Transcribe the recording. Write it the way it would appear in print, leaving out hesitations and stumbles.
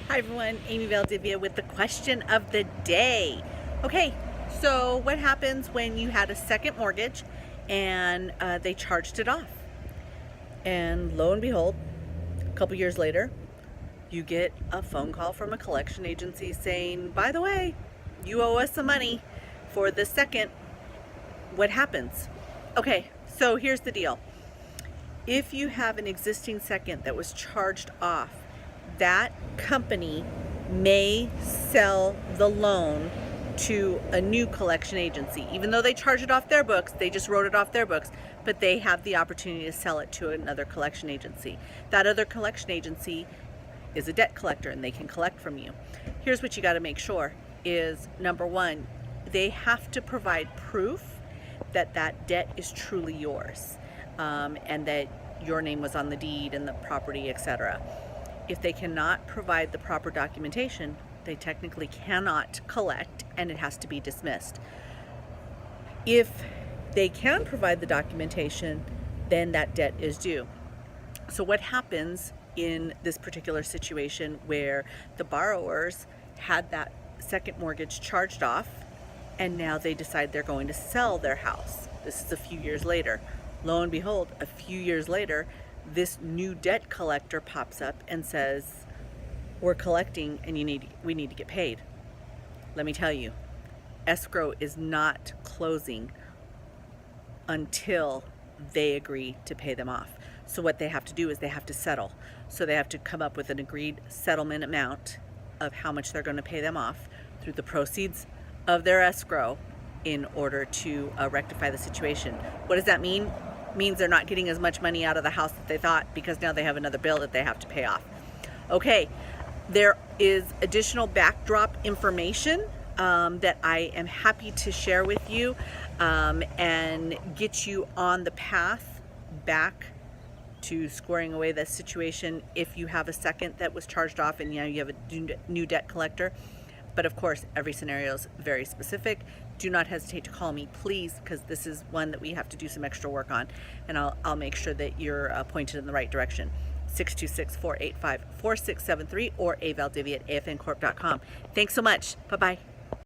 Hi everyone, Amy Valdivia with the question of the day. Okay, so what happens when you had a second mortgage and they charged it off? And lo and behold, a couple years later, you get a phone call from a collection agency saying, by the way, you owe us some money for the second. What happens? Okay, so here's the deal. If you have an existing second that was charged off, that company may sell the loan to a new collection agency. Even though they charge it off their books, they just wrote it off their books, but they have the opportunity to sell it to another collection agency. That other collection agency is a debt collector and they can collect from you. Here's what you got to make sure is, number one, they have to provide proof that that debt is truly yours, and that your name was on the deed and the property, etc. If they cannot provide the proper documentation, they technically cannot collect and it has to be dismissed. If they can provide the documentation, then that debt is due. So what happens in this particular situation where the borrowers had that second mortgage charged off and now they decide they're going to sell their house? This is a few years later. Lo and behold, a few years later, this new debt collector pops up and says, we're collecting and we need to get paid. Let me tell you, escrow is not closing until they agree to pay them off. So what they have to do is they have to settle. So they have to come up with an agreed settlement amount of how much they're going to pay them off through the proceeds of their escrow in order to rectify the situation. What does that mean? Means they're not getting as much money out of the house that they thought, because now they have another bill that they have to pay off. Okay, there is additional backdrop information that I am happy to share with you and get you on the path back to squaring away this situation if you have a second that was charged off and now you have a new debt collector. But of course, every scenario is very specific. Do not hesitate to call me, please, because this is one that we have to do some extra work on, and I'll make sure that you're pointed in the right direction. 626-485-4673 or avaldivia@afncorp.com. Thanks so much. Bye-bye.